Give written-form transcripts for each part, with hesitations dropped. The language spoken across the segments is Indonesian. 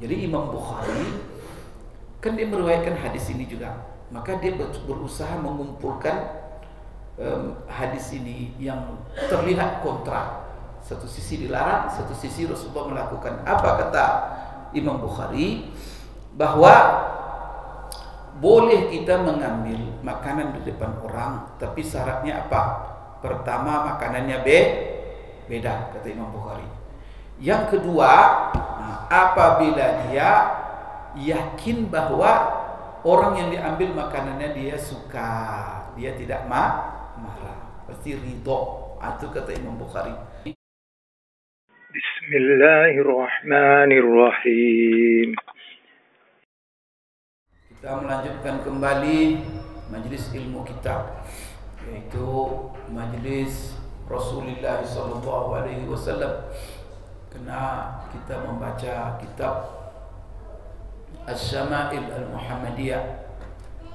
Jadi Imam Bukhari kan dia meriwayatkan hadis ini juga, maka dia berusaha mengumpulkan hadis ini yang terlihat kontra. Satu sisi dilarang, satu sisi Rasulullah melakukan. Apa kata Imam Bukhari? Bahwa boleh kita mengambil makanan di depan orang, tapi syaratnya apa? Pertama, makanannya beda, kata Imam Bukhari. Yang kedua, apabila dia yakin bahwa orang yang diambil makanannya dia suka, dia tidak marah, pasti ridho. Itu kata Imam Bukhari. Bismillahirrahmanirrahim. Kita melanjutkan kembali majlis ilmu kita, yaitu majlis Rasulullah SAW. Kena kita membaca kitab Asy-Syama'il Al-Muhammadiyah,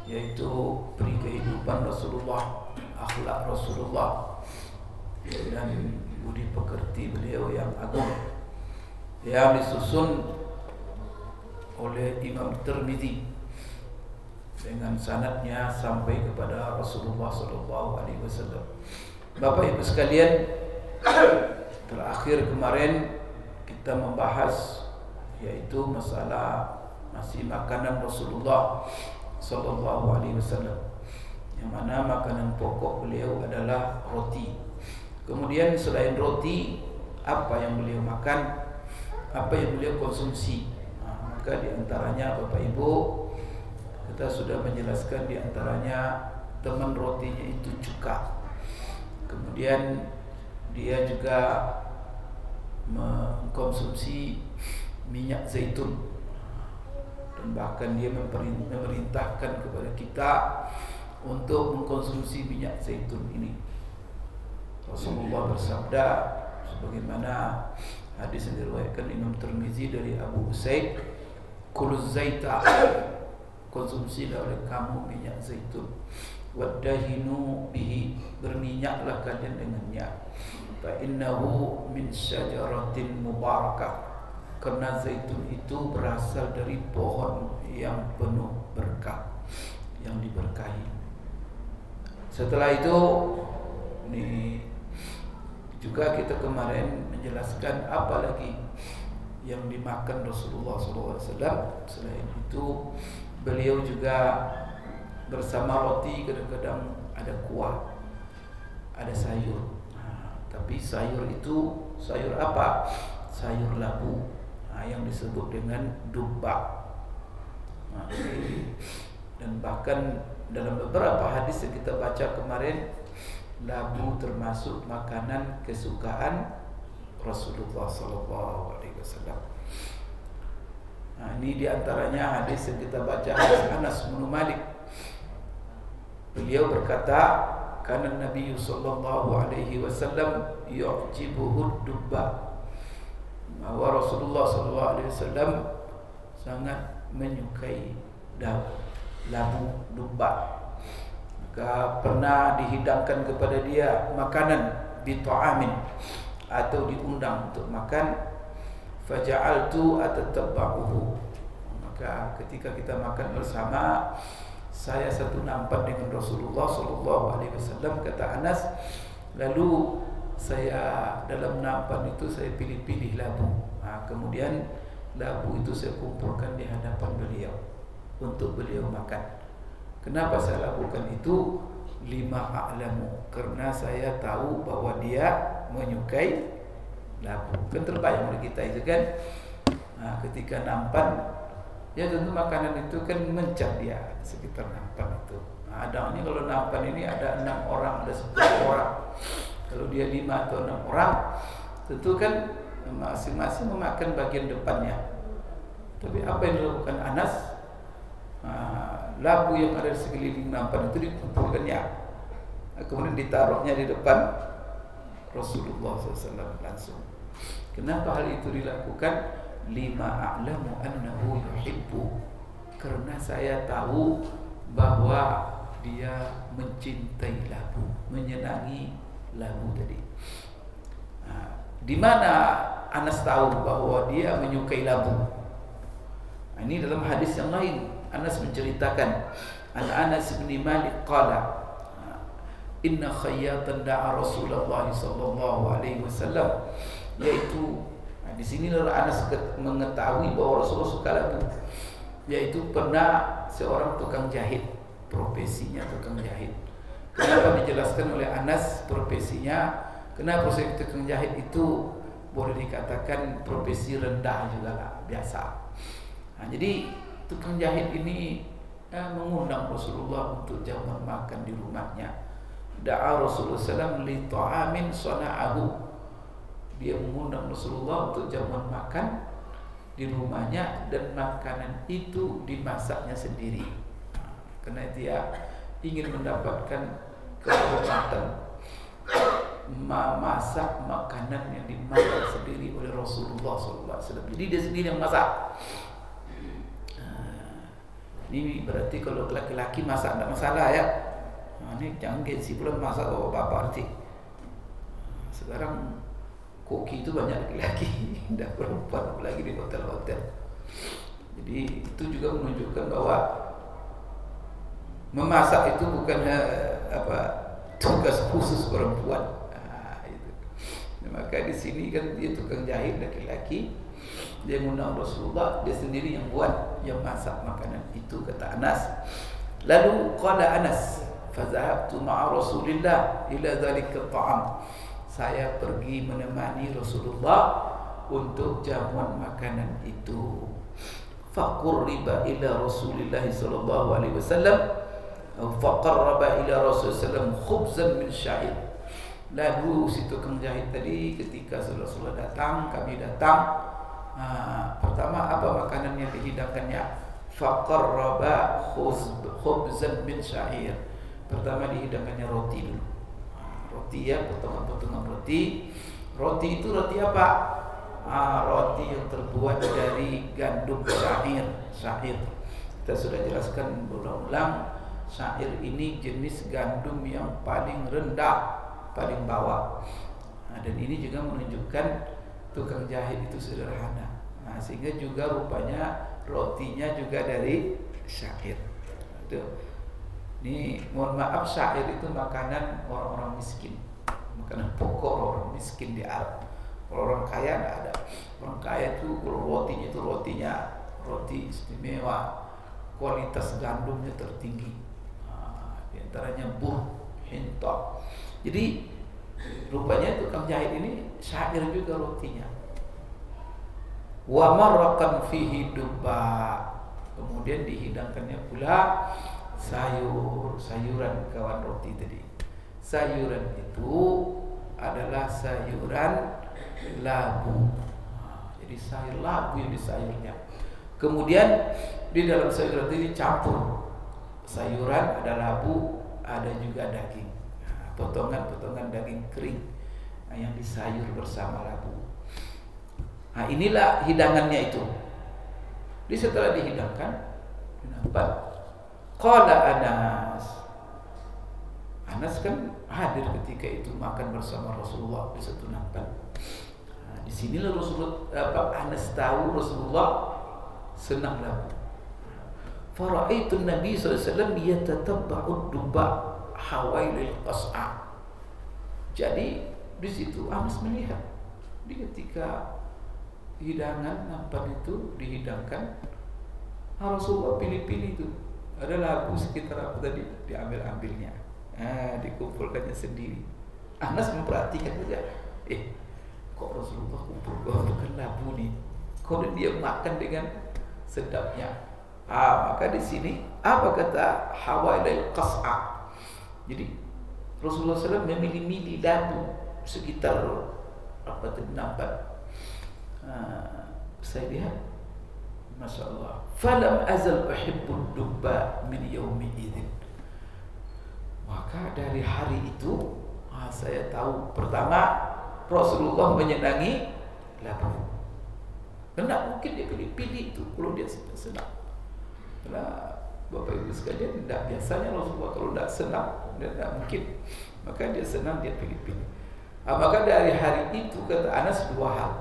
yaitu peri kehidupan Rasulullah, akhlak Rasulullah, dan budi pekerti beliau yang agung, yang disusun oleh Imam Tirmizi dengan sanadnya sampai kepada Rasulullah SAW. Bapak Ibu sekalian, terakhir kemarin kita membahas yaitu masalah masih makanan Rasulullah SAW, yang mana makanan pokok beliau adalah roti. Kemudian selain roti, apa yang beliau makan, apa yang beliau konsumsi. Maka diantaranya Bapak Ibu, kita sudah menjelaskan diantaranya teman rotinya itu cuka. Kemudian dia juga mengkonsumsi minyak zaitun, dan bahkan dia memerintahkan kepada kita untuk mengkonsumsi minyak zaitun ini. Rasulullah bersabda sebagaimana hadis yang diriwayatkan Imam Tirmizi dari Abu Usaid, "Kuluz zaita," konsumsilah oleh kamu minyak zaitun, "Wadahinu bihi," berminyaklah kalian dengannya, "Fa innahu min syajaratin mubarakah," karena zaitun itu berasal dari pohon yang penuh berkah, yang diberkahi. Setelah itu ini juga kita kemarin menjelaskan apa lagi yang dimakan Rasulullah SAW. Selain itu beliau juga bersama roti kadang-kadang ada kuah, ada sayur. Tapi sayur itu sayur apa? Sayur labu, yang disebut dengan dubba. Dan bahkan dalam beberapa hadis yang kita baca kemarin, labu termasuk makanan kesukaan Rasulullah SAW. Ini diantaranya hadis yang kita baca, hadis Anas bin Malik. Beliau berkata, "Kana Nabi sallallahu alaihi wasallam yu'jibuhu dubba." Bahwa Rasulullah sallallahu alaihi wasallam sangat menyukai labu dubba. Maka pernah dihidangkan kepada dia makanan bita'amin, atau diundang untuk makan, faja'altu atatabba'uhu. Maka ketika kita makan bersama, saya satu nampak dengan Rasulullah sallallahu alaihi wasallam, kata Anas, lalu saya dalam nampan itu saya pilih-pilih labu. Kemudian labu itu saya kumpulkan di hadapan beliau untuk beliau makan. Kenapa saya lakukan itu? Lima a'lamu, karena saya tahu bahwa dia menyukai labu. Kan terbayang oleh kita itu kan. Ketika nampan, ya tentu makanan itu kan mencap dia sekitar nampan itu. Adanya kalau nampan ini ada 6 orang, ada 10 orang. Kalau dia 5 atau 6 orang, tentu kan masing-masing memakan bagian depannya. Tapi apa yang dilakukan Anas? Labu yang ada di sekeliling nampan itu dikumpulkannya, kemudian ditaruhnya di depan Rasulullah SAW langsung. Kenapa hal itu dilakukan? Lima a'lamu annahu yuhibbu, karena saya tahu bahwa dia mencintai labu, menyenangi labu tadi. Di mana Anas tahu bahwa dia menyukai labu? Ini dalam hadis yang lain Anas menceritakan, An Anas bin Malik qala, inna khayyatan da'a Rasulullah sallallahu alaihi wasallam, yaitu di sini Anas mengetahui bahwa Rasulullah suka labu, yaitu pernah seorang tukang jahit, profesinya tukang jahit. Kenapa dijelaskan oleh Anas profesinya? Karena profesi tukang jahit itu boleh dikatakan profesi rendah juga lah, biasa. Nah, jadi tukang jahit ini mengundang Rasulullah untuk jamuan makan di rumahnya. Da'a Rasulullah SAW li ta'amin sana'ahu. Dia mengundang Rasulullah untuk jamuan makan di rumahnya, dan makanan itu dimasaknya sendiri. Karena dia ingin mendapatkan kehormatan memasak makanan yang dimasak sendiri oleh Rasulullah SAW. Jadi dia sendiri yang masak. Ini berarti kalau laki-laki masak tidak masalah ya. Ini jangan gengsi pula masak kalau bapak arti. Sekarang koki itu banyak laki-laki, tidak perempuan apalagi di hotel-hotel. Jadi itu juga menunjukkan bahwa memasak itu bukan tugas khusus perempuan. Itu. Nah, maka di sini kan dia tukang jahit laki-laki, dia mengundang Rasulullah, dia sendiri yang buat, yang masak makanan itu, kata Anas. Lalu qala Anas, fazahabtu ma'a Rasulillah ila dzalika ta'am. Saya pergi menemani Rasulullah untuk jamuan makanan itu. Faqurriba ila Rasulillah sallallahu alaihi wasallam, faqarraba ila Rasulullah khubzan min sya'ir. Lalu si tukang jahit tadi ketika Rasulullah datang, kami datang, pertama apa makanan yang dihidangkannya? Faqarraba khubzan min sya'ir. Pertama dihidangkannya roti dulu. Roti ya, potongan-potongan roti. Roti itu roti apa? Roti yang terbuat dari gandum syair. Syair kita sudah jelaskan berulang-ulang. Syair ini jenis gandum yang paling rendah, paling bawah. Dan ini juga menunjukkan tukang jahit itu sederhana. Sehingga juga rupanya rotinya juga dari syair. Ini mohon maaf, syair itu makanan orang-orang miskin, makanan pokok orang miskin di Arab. Kalau orang kaya nggak ada. Orang kaya itu kalau rotinya itu roti istimewa, kualitas gandumnya tertinggi. Di antaranya bur, hinta. Jadi rupanya tukang jahit ini syair juga rotinya. Wa marraqan fihi dubba. Kemudian dihidangkannya pula sayuran kawan roti tadi. Sayuran itu adalah sayuran labu. Jadi sayur labu yang disayurnya. Kemudian di dalam sayuran ini campur sayuran, ada labu, ada juga daging. Potongan-potongan daging kering yang disayur bersama labu. Inilah hidangannya itu. Jadi setelah dihidangkan, nampak qala Anas kan hadir ketika itu makan bersama Rasulullah di satu nampan. Di sinilah Anas tahu Rasulullah senang labu. Fara'aitu Nabi sallallahu alaihi wasallam yatatabba'u dubba hawailil qas'a. Jadi di situ Anas melihat ketika hidangan nampan itu dihidangkan, Rasulullah pilih-pilih itu. Ada labu sekitar apa tadi, diambil-ambilnya, dikumpulkannya sendiri. Anas memperhatikan saja, kok Rasulullah kumpulkan labu nih, kok dia makan dengan sedapnya. Maka di sini apa kata hawailil qas'a. Jadi Rasulullah SAW memilih-milih labu sekitar apa tadi nampak. Saya lihat, Masya Allah, falam azal uhibbud dubba min yaumi idzin. Maka dari hari itu saya tahu, pertama Rasulullah menyenangi labu. Tidak mungkin dia pilih-pilih itu kalau dia senang. Karena Bapak Ibu sekalian, tidak biasanya Rasulullah kalau tidak senang, tidak mungkin. Maka dia senang, dia pilih-pilih. Maka dari hari itu kata Anas dua hal.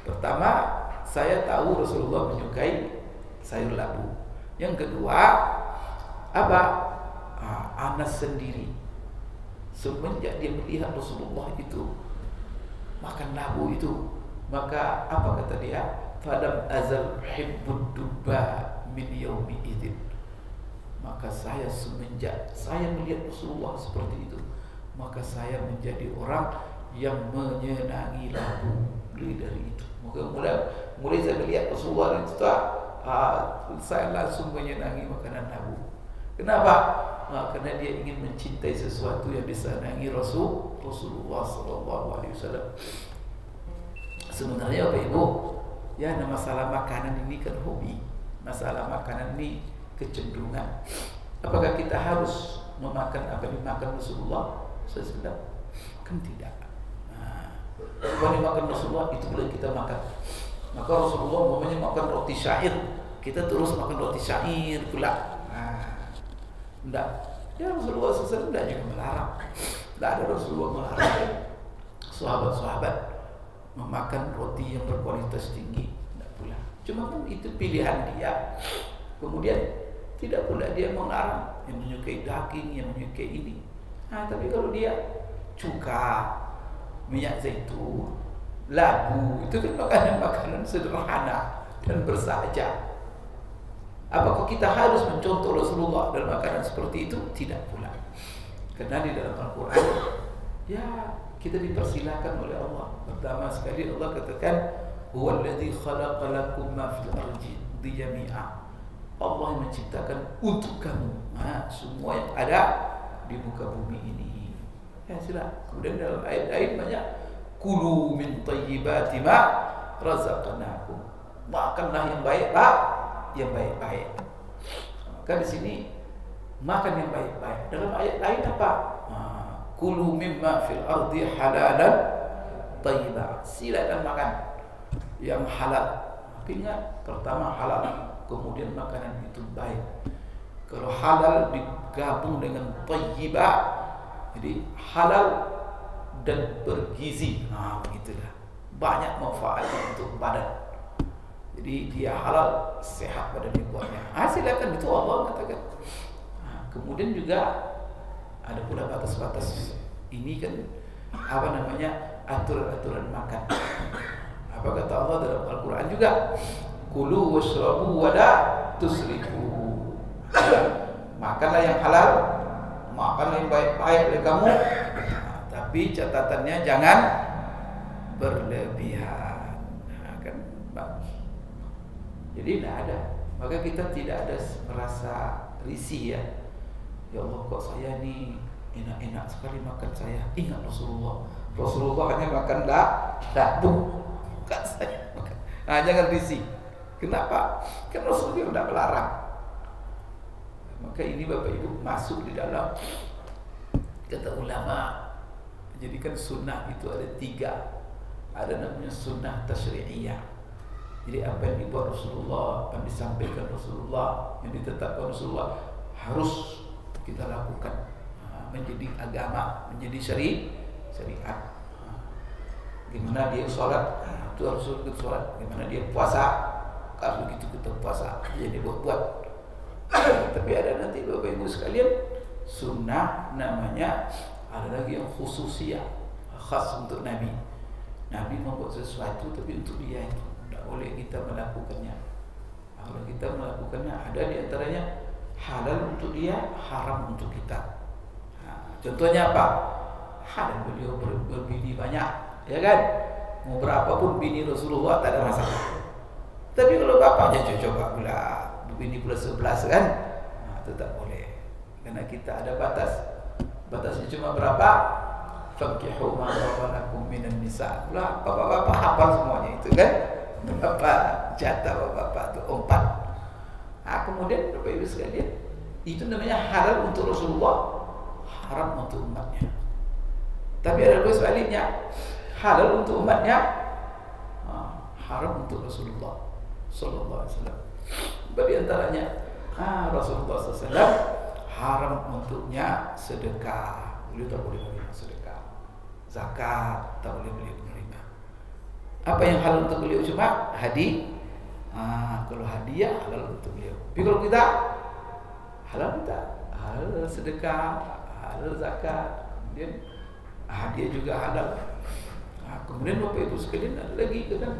Pertama, saya tahu Rasulullah menyukai sayur labu. Yang kedua, apa? Anas sendiri semenjak dia melihat Rasulullah itu makan labu itu, maka apa kata dia? Falam azal hibbud dubba min yaumi idzin. Maka saya semenjak saya melihat Rasulullah seperti itu, maka saya menjadi orang yang menyenangi labu. Dari itu, maka mulai saya melihat Rasulullah itu, saya langsung menyenangi makanan labu. Kenapa? Karena dia ingin mencintai sesuatu yang disenangi Rasulullah SAW. Sebenarnya Bapak Ibu, ya masalah makanan ini kan hobi. Masalah makanan ini kecenderungan. Apakah kita harus memakan apa yang dimakan Rasulullah SAW? Kan tidak. Kalau dimakan Rasulullah itu boleh kita makan. Maka Rasulullah umpamanya makan roti syair, kita terus makan roti syair pula. Tidak. Ya Rasulullah SAW tidak juga melarang. Tidak ada Rasulullah melarang sahabat-sahabat memakan roti yang berkualitas tinggi. Tidak pula. Cuma kan itu pilihan dia. Kemudian tidak pula dia melarang yang menyukai daging, yang menyukai ini. Tapi kalau dia cuka, minyak zaitun, labu, itu kan makanan-makanan sederhana dan bersahaja. Apakah kita harus mencontoh Rasulullah dalam makanan seperti itu? Tidak pula. Karena di dalam Al-Quran, ya kita dipersilakan oleh Allah. Pertama sekali Allah katakan, Huwallazi khalaqa lakum ma fil ardi jami'a. Allah yang menciptakan untuk kamu semua yang ada di muka bumi ini. Ya sila. Kemudian dalam ayat-ayat banyak, Kulu min tayyibati ma razaqnakum. Makanlah yang baik, Pak, yang baik-baik. Maka di sini makan yang baik-baik. Dalam ayat lain apa? Kulu mimma fil ardi halalan tayyiba. Silakan makan yang halal. Ingat, pertama halal, kemudian makanan itu baik. Kalau halal digabung dengan tayyiba, jadi halal dan bergizi. Begitulah. Banyak manfaatnya untuk badan. Jadi dia halal, sehat badan dibuatnya. Silakan, itu Allah katakan. Kemudian juga ada pula batas-batas. Ini kan aturan-aturan makan. Apa kata Allah dalam Al-Quran juga? Kulu washrabu wala tusrifu. Makanlah yang halal, makanlah yang baik-baik oleh kamu. Tapi catatannya jangan berlebihan. Kan bagus. Jadi tidak ada. Maka kita tidak ada merasa risih ya. Ya Allah, kok saya ini enak-enak sekali makan saya. Ingat Rasulullah. Rasulullah hanya makan labu. Bukan saya makan. Jangan risih. Kenapa? Karena Rasulullah tidak melarang. Maka ini Bapak Ibu masuk di dalam, kata ulama, jadikan sunnah itu ada 3. Ada namanya sunnah tasyri'iyah. Jadi apa yang dibuat Rasulullah, apa yang disampaikan Rasulullah, yang ditetapkan Rasulullah harus kita lakukan, menjadi agama, menjadi syariat. Gimana dia sholat, itu harus ikut sholat. Gimana dia puasa, kalau begitu kita puasa. Jadi buat. Tapi ada nanti Bapak Ibu sekalian, sunnah namanya, ada lagi yang khususiyah, khas untuk Nabi. Nabi membuat sesuatu tapi untuk dia itu tidak boleh kita melakukannya. Kalau kita melakukannya, ada di antaranya halal untuk dia, haram untuk kita. Contohnya apa? Halal beliau berbini banyak, ya kan? Mau berapapun bini Rasulullah tak ada masalah. Tapi kalau bapaknya coba pula bini pula 11 kan, itu tak boleh. Karena kita ada batas. Batasnya cuma berapa? Fankihu ma taba lakum minan nisa. Lah, bapak-bapak hafal semuanya itu kan? Berapa jatah bapak-bapak itu? 4. Kemudian Bapak Ibu sekalian, itu namanya halal untuk Rasulullah, haram untuk umatnya. Tapi ada dua sebaliknya, halal untuk umatnya, haram untuk Rasulullah Sallallahu Alaihi Wasallam. Di antaranya, Rasulullah SAW haram untuknya sedekah. Beliau tak boleh menerima sedekah. Zakat tak boleh beliau menerima. Apa yang halal untuk beliau cuma Kalau hadiah halal untuk beliau. Tapi kalau kita halal, kita halal sedekah, halal zakat, kemudian hadiah juga halal. Kemudian Bapak Ibu sekalian ada lagi kan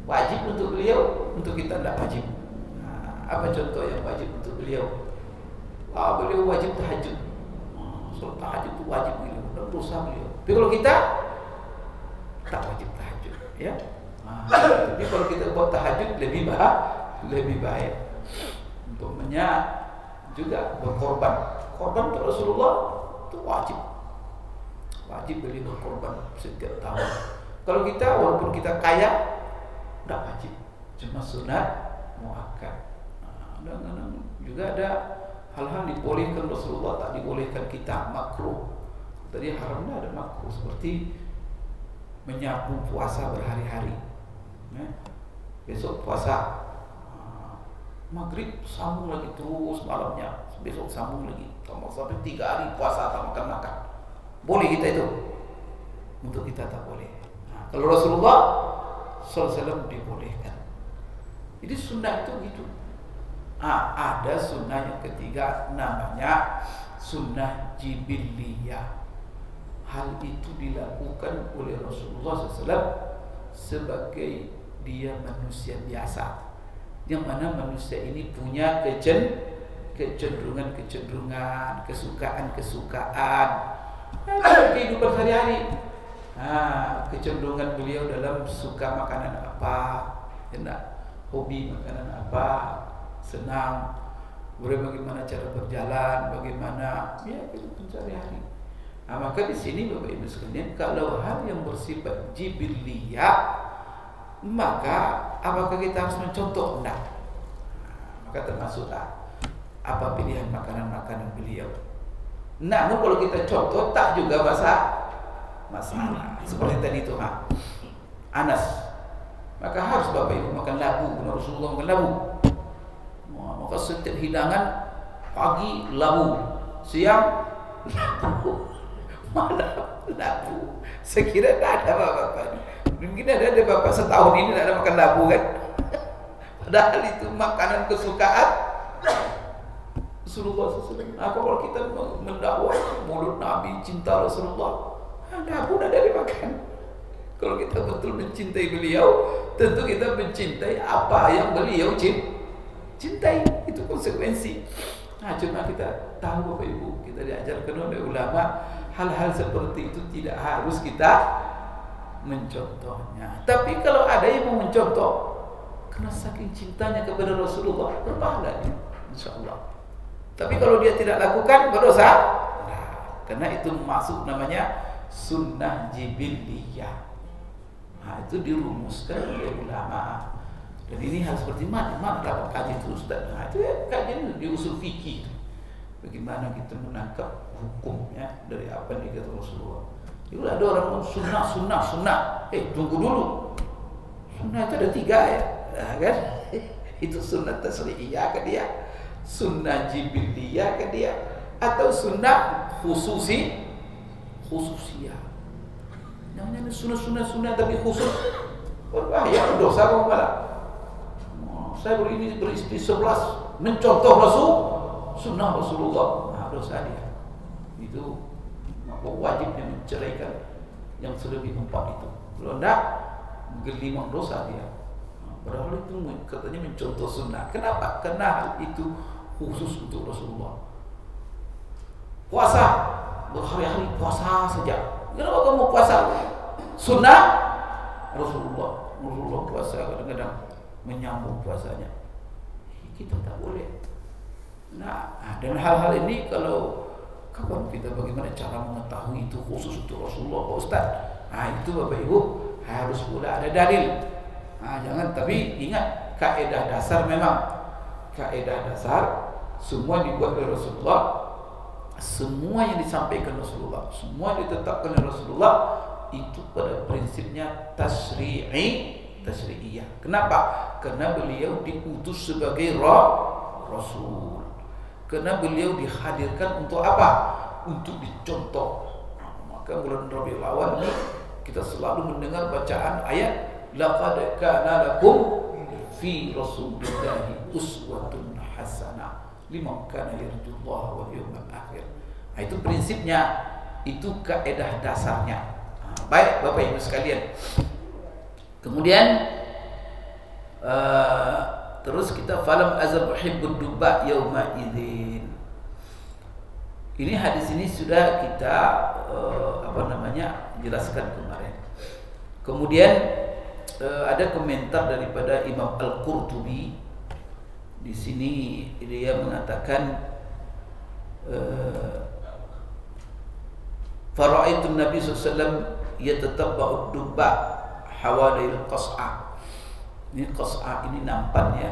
wajib untuk beliau, untuk kita tidak wajib. Apa contoh yang wajib untuk beliau? Beliau wajib tahajud. Solat tahajud itu wajib beliau, dan berusaha beliau. Tapi kalau kita tak wajib tahajud, ya. Tapi kalau kita buat tahajud lebih baik. Umpamanya juga berkorban. Korban untuk Rasulullah itu wajib. Wajib beliau berkorban setiap tahun. Kalau kita walaupun kita kaya, tidak wajib, cuma sunat muakkad. Kadang-kadang juga ada hal-hal dibolehkan Rasulullah, tak dibolehkan kita, makruh. Tadi haramnya ada makruh, seperti menyapu puasa berhari-hari. Besok puasa, maghrib sambung lagi terus malamnya, besok sambung lagi, sampai 3 hari puasa tak makan-makan. Boleh kita itu? Untuk kita tak boleh. Kalau Rasulullah SAW dibolehkan. Jadi sunnah itu gitu. Ada sunnah yang ketiga, namanya sunnah jibiliyah. Hal itu dilakukan oleh Rasulullah SAW sebagai dia manusia biasa, yang mana manusia ini punya kecenderungan, kesukaan, kehidupan sehari-hari. Kecenderungan beliau dalam suka makanan apa, hobi makanan apa, senang, bagaimana cara berjalan, bagaimana kehidupan sehari-hari. Maka di sini Bapak Ibu sekalian, kalau hal yang bersifat jibiliyah, maka apakah kita harus mencontoh? Tidak. Maka termasuklah apa pilihan makanan-makanan beliau. Namun kalau kita contoh tak juga masalah. Seperti tadi itu Anas, maka harus Bapak Ibu makan labu. Rasulullah makan labu. Maka setiap hidangan, pagi labu, siang labu, malam labu. Saya kira tak ada Bapak. Mungkin ada Bapak setahun ini tak ada makan labu kan? Padahal itu makanan kesukaan Rasulullah SAW. Kalau kita mendakwah mulut Nabi, cinta Rasulullah, labu tak ada dimakan. Kalau kita betul mencintai beliau, tentu kita mencintai apa yang beliau cintai. Itu konsekuensi. Cuma kita tahu Bapak Ibu, kita diajarkan oleh ulama, hal-hal seperti itu tidak harus kita mencontohnya. Tapi kalau ada yang mau mencontoh karena saking cintanya kepada Rasulullah, berpahala dia, insyaAllah. Tapi kalau dia tidak lakukan, berdosa. Karena itu masuk namanya sunnah jibiliyah. Itu dirumuskan oleh ulama. Dan ini hal seperti mana dapat kaji terus. Itu kajian di usul fikih. Bagaimana kita menangkap hukumnya dari apa yang dikatakan Rasulullah. Itu ada orang sunnah. Tunggu dulu. Sunnah itu ada 3 kan? Itu sunnah tasrihiyah ke dia, sunnah jibiliyah ke dia, atau sunnah khususiyah. Namanya sunnah tapi khusus. Berbahaya, dosa kamu malah. Saya beristri 11, mencontoh sunnah Rasulullah. Dosa dia. Itu wajibnya menceraikan yang selebih 4 itu. Kalau tidak, gelimang dosa dia. Padahal itu katanya mencontoh sunnah. Kenapa? Karena hal itu khusus untuk Rasulullah. Puasa, berhari-hari puasa saja. Kenapa kamu puasa? Sunnah Rasulullah. Rasulullah puasa kadang-kadang menyambung puasanya. Kita tak boleh. Dan hal-hal ini kalau kapan kita bagaimana cara mengetahui itu khusus untuk Rasulullah, Pak Ustaz? Itu Bapak Ibu harus pula ada dalil. Jangan, tapi ingat kaidah dasar, memang kaidah dasar semua dibuat oleh Rasulullah, semua yang disampaikan Rasulullah, semua ditetapkan oleh Rasulullah itu pada prinsipnya tasri'iyah. Kenapa? Karena beliau diutus sebagai Rasul. Karena beliau dihadirkan untuk apa? Untuk dicontoh. Maka bulan Rabiul Awal ini kita selalu mendengar bacaan ayat laqad kana lakum fi Rasulillahi uswatun hasanah liman kana yarjullaha wal yawmal akhir. Nah, itu prinsipnya, itu kaidah dasarnya. Baik Bapak Ibu sekalian. Kemudian terus kita falam azab uhibbud dubba yauma idzin. Ini hadis ini sudah kita jelaskan kemarin. Kemudian ada komentar daripada Imam Al-Qurtubi. Di sini dia mengatakan fara'aitu Nabi sallallahu alaihi wasallam yatatabba'u dubba hawalail qas'ah. Ini qas'ah ini nampan ya.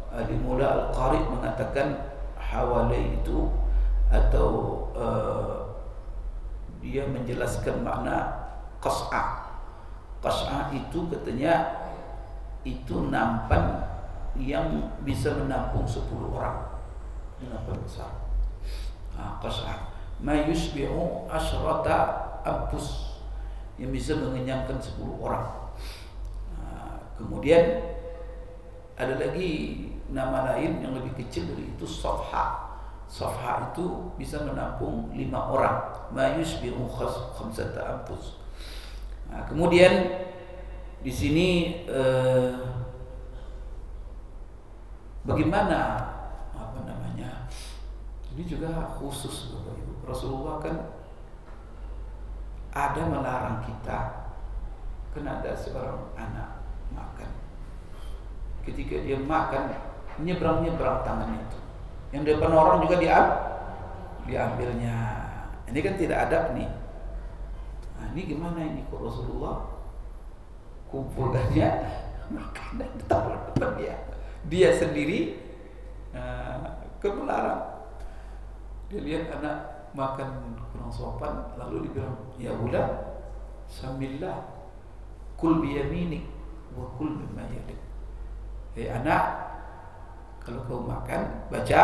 Al-Mula Al-Qari mengatakan hawalai itu atau dia menjelaskan makna qas'ah. Qas'ah itu katanya itu nampan yang bisa menampung 10 orang. Nampan besar. Qas'ah ma yusbi'u asyrata ampus, yang bisa mengenyangkan 10 orang. Kemudian ada lagi nama lain yang lebih kecil dari itu, safha. Safha itu bisa menampung 5 orang. Ma yusbi'u khamsata ampus. Kemudian di sini bagaimana ini juga khusus Bapak Ibu. Rasulullah kan ada melarang kita, kan ada seorang anak makan. Ketika dia makan, nyebrang tangannya itu. Yang depan orang juga diambilnya. Ini kan tidak adab nih. Nah, ini gimana ini kok Rasulullah kumpulkannya makanan ditaruh depan dia. Dia sendiri melarang. Dia lihat anak makan kurang sopan, lalu dibilang, ya ulah, samillah, kul biyaminik, wa kul mimma yalik. Anak, kalau kau makan, baca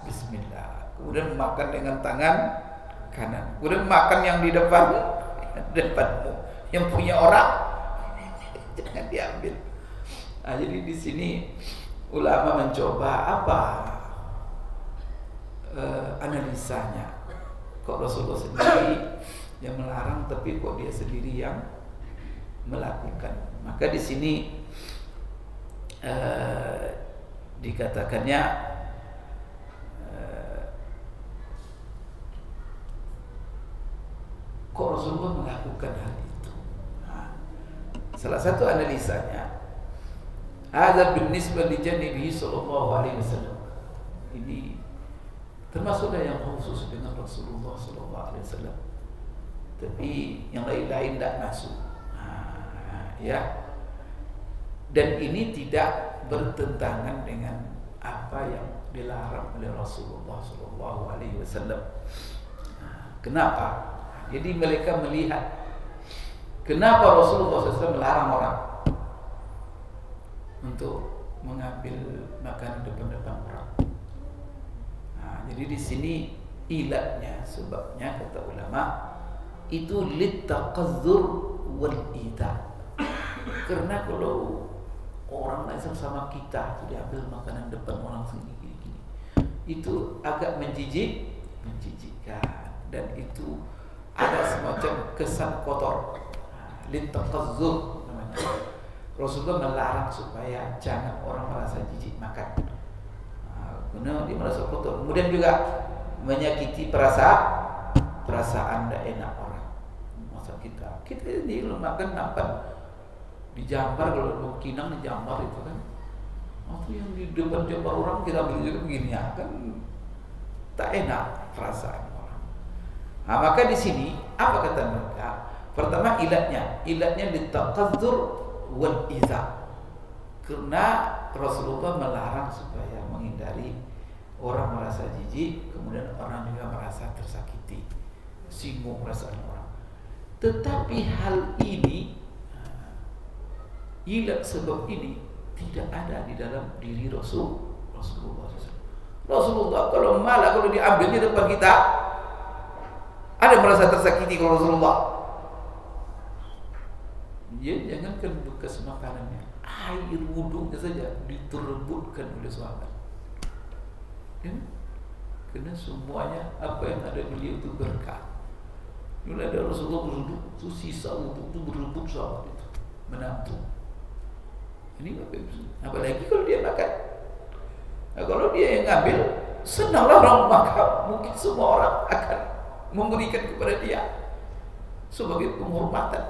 Bismillah. Kemudian makan dengan tangan kanan. Kemudian makan yang di depanmu, yang punya orang, jangan diambil. Nah, jadi di sini ulama mencoba apa? Analisanya. Kok Rasulullah sendiri yang melarang, tapi kok dia sendiri yang melakukan. Maka di sini dikatakannya kok Rasulullah melakukan hal itu. Salah satu analisanya, hadza binisbah li janibihi sallallahu alaihi wasallam. Ini termasuklah yang khusus dengan Rasulullah sallallahu alaihi wasallam. Tapi yang lain-lain tidak masuk. Ya. Dan ini tidak bertentangan dengan apa yang dilarang oleh Rasulullah sallallahu alaihi wasallam. Kenapa? Jadi mereka melihat kenapa Rasulullah SAW melarang orang untuk mengambil makanan depan-depan orang. Jadi di sini ilatnya, sebabnya kata ulama itu litaqazzur wal ita. Karena kalau orang lain sama kita itu diambil makanan depan orang sendiri gini, itu agak menjijikkan, dan itu ada semacam kesan kotor. Litaqazzur namanya. Rasulullah melarang supaya jangan orang merasa jijik makan. Karena dia merasa kotor. Kemudian juga menyakiti perasaan tidak enak orang. Masa kita ini makan nampan dijambar, kalau mau kinang dijambar itu kan. Atau yang di depan jambar orang kita ambil juga begini ya kan, tak enak perasaan orang. Maka di sini apa kata mereka? Pertama ilatnya litaqazzur wal iza. Karena Rasulullah melarang supaya menghindari orang merasa jijik, kemudian orang juga merasa tersakiti, singgung perasaan orang. Tetapi hal ini, ilat sebab ini tidak ada di dalam diri Rasulullah SAW. Rasulullah kalau diambilnya depan kita, ada merasa tersakiti kalau Rasulullah. Ya, jangankan bekas makanannya, air wudhunya saja diterebutkan oleh sahabat. Ya? Karena semuanya apa yang ada beliau itu berkah. Dulu ada Rasulullah berwudhu, itu sisa wudhu itu berebut sahabat itu, menampung. Ini apalagi kalau dia makan. Nah, kalau dia yang ngambil, senanglah orang makan. Mungkin semua orang akan memberikan kepada dia sebagai penghormatan.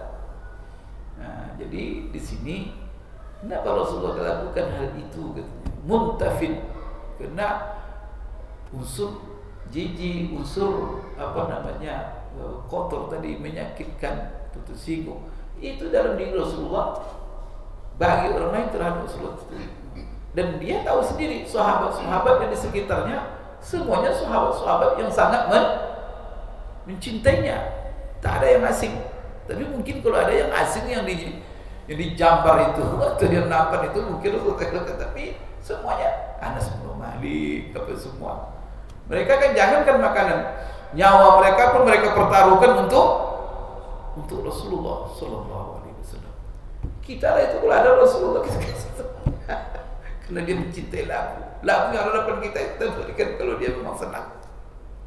Nah, jadi di sini kenapa Rasulullah lakukan hal itu? Katanya muntafin, karena unsur jijik, unsur kotor tadi menyakitkan, tersinggung. Itu dalam diri Rasulullah bagi orang lain terhadap Rasulullah. Dan dia tahu sendiri sahabat-sahabat yang di sekitarnya semuanya sahabat-sahabat yang sangat mencintainya. Tak ada yang asing. Tapi mungkin kalau ada yang asing yang dijambar itu atau yang nampak itu mungkin Rasulullah, tapi semuanya Anas bin Malik apa semua. Mereka kan jangankan makanan, nyawa mereka pun mereka pertaruhkan untuk Rasulullah sallallahu alaihi wasallam. Kita lah itu kalau ada Rasulullah kita karena dia mencintai labu yang ada depan kita berikan kalau dia memang senang.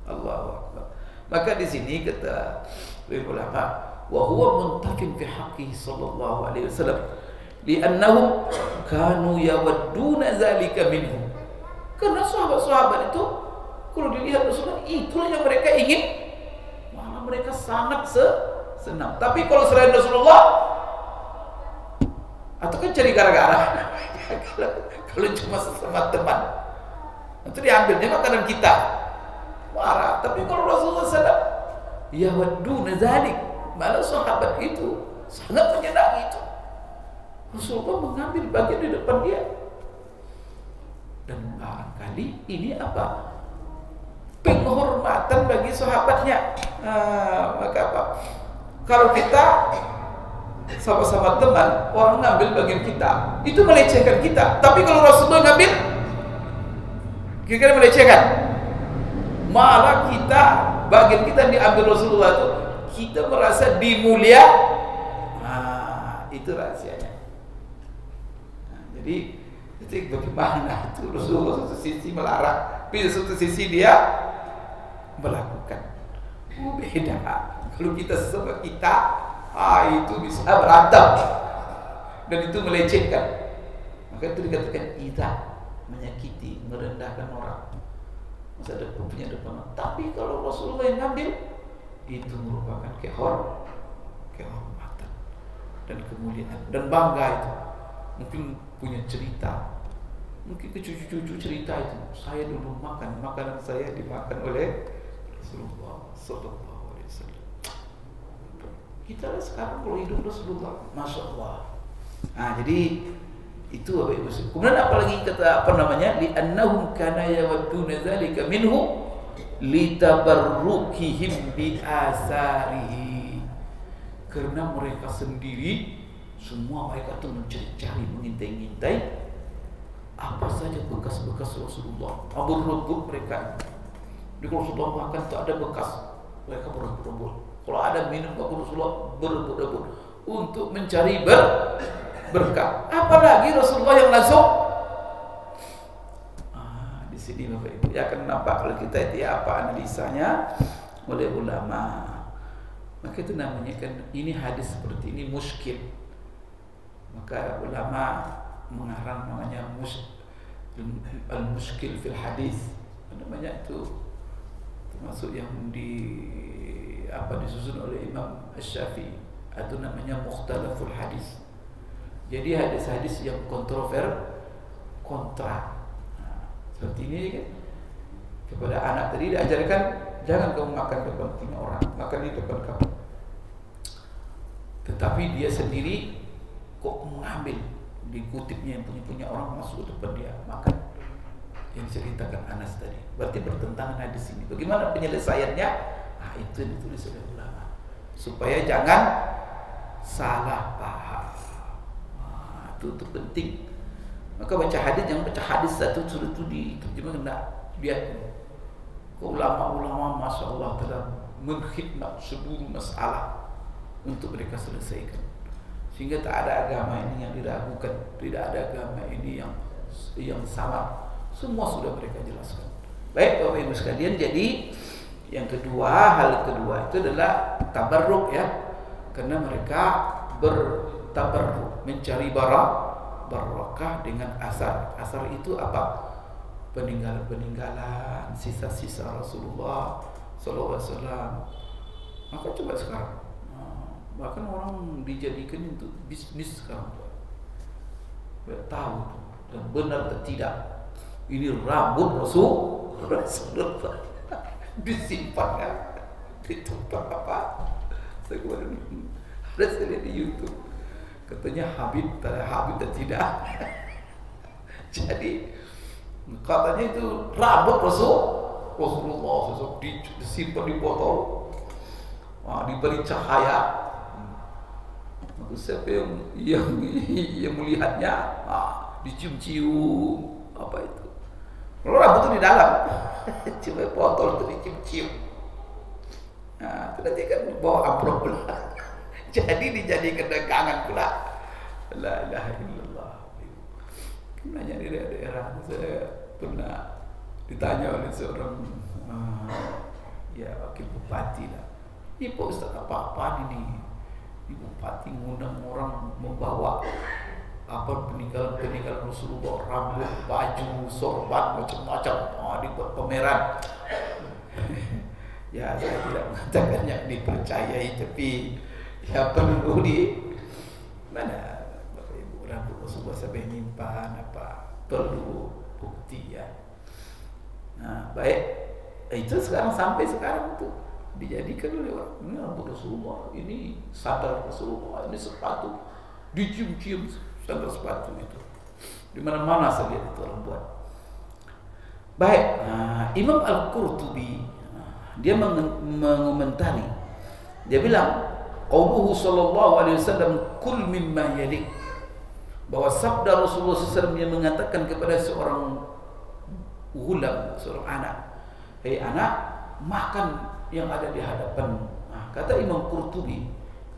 Allahu Akbar. Maka di sini kata ulama, wa huwa muntafin fi haqqihi sallallahu alaihi wasallam li'annahum kanu yawadduna zalika minhu. Karena sahabat-sahabat itu kalau dilihat Rasulullah itulah yang mereka ingin, malah mereka sangat senang. Tapi kalau selain Rasulullah atau kan cari gara-gara. Kalau cuma sesama teman itu diambilnya makanan kita marah. Tapi kalau Rasulullah SAW yawadduna zalik, malah sahabat itu sangat menyenangi itu. Rasulullah mengambil bagian di depan dia. Dan barangkali ini apa? Penghormatan bagi sahabatnya. Maka apa? Kalau kita sama-sama teman, orang ngambil bagian kita, itu melecehkan kita. Tapi kalau Rasulullah ngambil, kira-kira melecehkan. Malah kita, bagian kita diambil Rasulullah itu, kita merasa dimulia. Nah, itu rahasianya. Nah, jadi itu bagaimana itu Rasulullah satu sisi melarang, tapi satu sisi dia melakukan. Beda. Kalau kita sesama kita, itu bisa berantem dan itu melecehkan. Maka itu dikatakan idza, menyakiti, merendahkan orang. Masa depan punya depan. Tapi kalau Rasulullah yang ngambil, itu merupakan kehormatan dan kemuliaan dan bangga itu. Mungkin punya cerita, mungkin ke cucu-cucu cerita itu. Saya dulu makan, makanan saya dimakan oleh Rasulullah sallallahu alaihi wasallam. Kita sekarang kalau hidup Rasulullah, Masya Allah. Nah, jadi itu apa ibu. Kemudian apalagi kata li'annahum kana yawadduna dzalika minhu litabarrukihim bi asarihi. Karena mereka sendiri semua mereka tuh mencari-cari, mengintai-intai apa saja bekas-bekas Rasulullah. Rebut mereka. Di kalau Rasulullah makan tuh ada bekas, mereka berebut. Kalau ada minum Rasulullah berebut-rebut untuk mencari berkah. Apalagi Rasulullah yang langsung. Di sini Bapak Ibu ya akan nampak kalau kita itu apa analisanya oleh ulama. Maka itu namanya kan ini hadis seperti ini muskil. Maka ulama mengarang namanya al-muskil fil hadis. Namanya itu termasuk yang disusun oleh Imam Asy-Syafi'i, itu namanya mukhtalaful hadis. Jadi hadis-hadis yang kontra. Seperti ini kan kepada anak tadi diajarkan jangan kamu makan depan telinga orang, makan di depan kamu. Tetapi dia sendiri kok mengambil, dikutipnya yang punya orang masuk ke depan dia makan. Yang diceritakan Anas tadi berarti bertentangan hadis ini. Bagaimana penyelesaiannya? Itu yang ditulis oleh ulama supaya jangan salah paham. Itu penting. Maka baca hadis, jangan baca hadis satu surat itu diterjemahkan, enggak. Biar ulama-ulama Masya Allah telah mengkhidmat seluruh masalah untuk mereka selesaikan. sehingga tak ada agama ini yang diragukan, tidak ada agama ini yang sama. Semua sudah mereka jelaskan. Baik Bapak Ibu sekalian, jadi yang kedua, hal kedua itu adalah tabarruk ya, karena mereka bertabarruk, mencari barakah dengan asar. Asar itu apa? Peninggalan-peninggalan, sisa-sisa Rasulullah SAW. Maka coba sekarang, bahkan orang dijadikan untuk bisnis sekarang. Tidak tahu dan benar atau tidak. Ini rambut Rasulullah disimpan kan di tempat apa? Saya kemarin ada saya lihat di YouTube, katanya Habib dan tidak. Jadi katanya itu rambut Rasulullah sosok disimpan di botol, diberi cahaya. Maka siapa yang melihatnya dicium-cium apa itu? Kalau rambut itu di dalam, cuma botol itu dicium-cium. Nah, berarti kan bawa amplop pula. Jadi dijadikan dagangan pula. La ilaha illallah. Nanya di daerah saya pernah ditanya oleh seorang wakil bupati lah. Ini Pak Ustaz apa-apaan ini? Ini bupati ngundang orang membawa peninggalan Rasulullah, rambut, baju, sorban, macam-macam, dibuat pameran. Ya saya tidak mengatakannya dipercayai, tapi ya perlu di mana Bapak Ibu rambut Rasulullah sampai nyimpan apa, perlu bukti ya. Nah baik, itu sampai sekarang itu dijadikan oleh orang, ini rambut Rasulullah, ini sandal Rasulullah, ini sepatu, dicium-cium sandal sepatu itu. Di mana-mana saya lihat itu orang buat. Baik, Imam Al-Qurtubi dia mengomentari, dia bilang qauluhu sallallahu alaihi wasallam kul mimma yalik, bahwa sabda Rasulullah SAW yang mengatakan kepada seorang ghulam, seorang anak, hei anak, makan yang ada di hadapan. Kata Imam Qurtubi,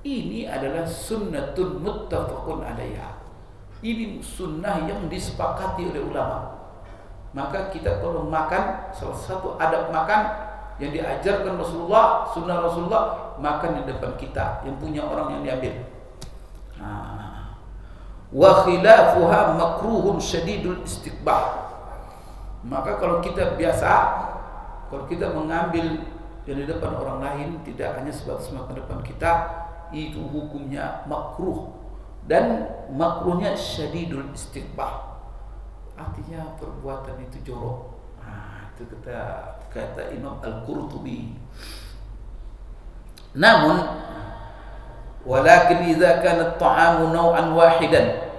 ini adalah sunnatun muttafaqun alaiha. Ini sunnah yang disepakati oleh ulama. Maka kita kalau makan, salah satu adab makan yang diajarkan Rasulullah, sunnah Rasulullah, makan di depan kita, yang punya orang yang diambil. Wa khilafuha makruhun syadidul istiqbah. Maka kalau kita mengambil yang di depan orang lain, tidak hanya sebatas makan depan kita, itu hukumnya makruh. Dan makruhnya syadidul istiqbah, artinya perbuatan itu jorok. Itu kata Imam Al-Qurtubi. Namun walakin idza kana at-ta'amu naw'an wahidan,